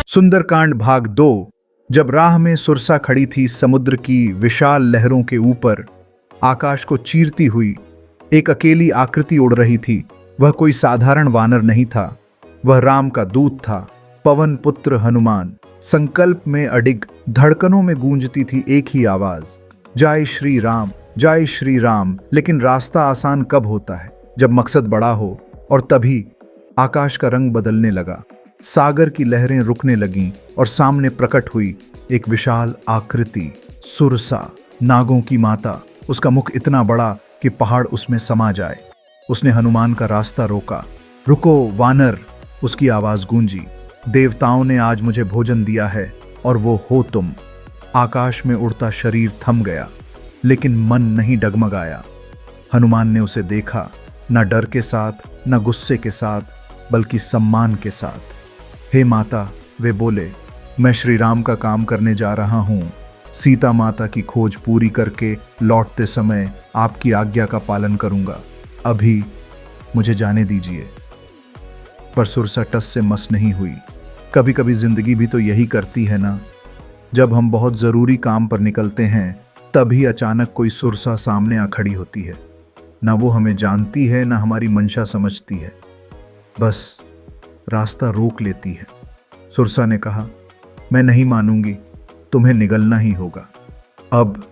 सुंदरकांड भाग 2। जब राह में सुरसा खड़ी थी समुद्र की विशाल लहरों के ऊपर, आकाश को चीरती हुई एक अकेली आकृति उड़ रही थी। वह कोई साधारण वानर नहीं था, वह राम का दूत था, पवन पुत्र हनुमान। संकल्प में अडिग, धड़कनों में गूंजती थी एक ही आवाज, जय श्री राम, जय श्री राम। लेकिन रास्ता आसान कब होता है? जब मकसद बड़ा हो। और तभी आकाश का रंग बदलने लगा, सागर की लहरें रुकने लगीं और सामने प्रकट हुई एक विशाल आकृति, सुरसा, नागों की माता। उसका मुख इतना बड़ा कि पहाड़ उसमें समा जाए। उसने हनुमान का रास्ता रोका। रुको वानर, उसकी आवाज गूंजी। देवताओं ने आज मुझे भोजन दिया है और वो हो तुम। आकाश में उड़ता शरीर थम गया, लेकिन मन नहीं डगमगाया। हनुमान ने उसे देखा, न डर के साथ, न गुस्से के साथ, बल्कि सम्मान के साथ। हे माता, वे बोले, मैं श्री राम का काम करने जा रहा हूँ। सीता माता की खोज पूरी करके लौटते समय आपकी आज्ञा का पालन करूँगा। अभी मुझे जाने दीजिए। पर सुरसा टस से मस नहीं हुई। कभी कभी जिंदगी भी तो यही करती है ना। जब हम बहुत ज़रूरी काम पर निकलते हैं, तभी अचानक कोई सुरसा सामने आ खड़ी होती है। ना वो हमें जानती है, ना हमारी मंशा समझती है, बस रास्ता रोक लेती है। सुरसा ने कहा, मैं नहीं मानूंगी, तुम्हें निगलना ही होगा। अब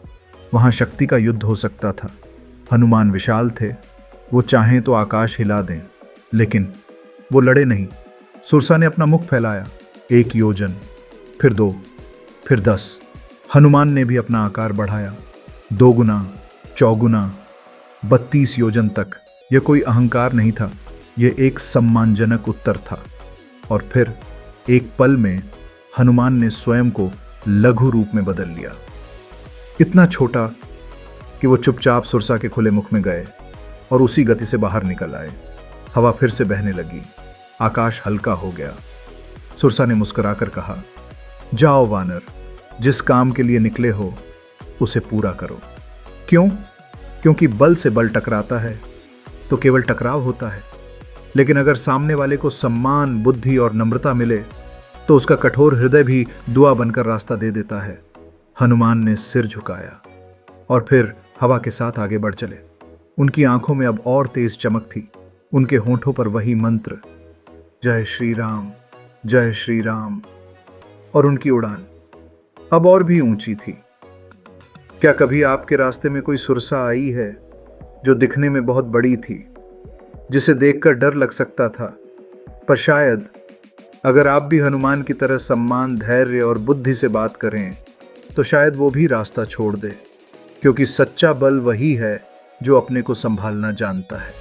वहां शक्ति का युद्ध हो सकता था। हनुमान विशाल थे, वो चाहें तो आकाश हिला दें, लेकिन वो लड़े नहीं। सुरसा ने अपना मुख फैलाया, 1 योजन, फिर 2, फिर 10। हनुमान ने भी अपना आकार बढ़ाया, 2 गुना, 4 गुना, 32 योजन तक। यह कोई अहंकार नहीं था, यह एक सम्मानजनक उत्तर था। और फिर एक पल में हनुमान ने स्वयं को लघु रूप में बदल लिया, इतना छोटा कि वो चुपचाप सुरसा के खुले मुख में गए और उसी गति से बाहर निकल आए। हवा फिर से बहने लगी, आकाश हल्का हो गया। सुरसा ने मुस्कुराकर कहा, जाओ वानर, जिस काम के लिए निकले हो उसे पूरा करो। क्यों? क्योंकि बल से बल टकराता है तो केवल टकराव होता है, लेकिन अगर सामने वाले को सम्मान, बुद्धि और नम्रता मिले तो उसका कठोर हृदय भी दुआ बनकर रास्ता दे देता है। हनुमान ने सिर झुकाया और फिर हवा के साथ आगे बढ़ चले। उनकी आंखों में अब और तेज चमक थी, उनके होंठों पर वही मंत्र, जय श्री राम, जय श्री राम। और उनकी उड़ान अब और भी ऊंची थी। क्या कभी आपके रास्ते में कोई सुरसा आई है जो दिखने में बहुत बड़ी थी, जिसे देखकर डर लग सकता था? पर शायद अगर आप भी हनुमान की तरह सम्मान, धैर्य और बुद्धि से बात करें तो शायद वो भी रास्ता छोड़ दे, क्योंकि सच्चा बल वही है जो अपने को संभालना जानता है।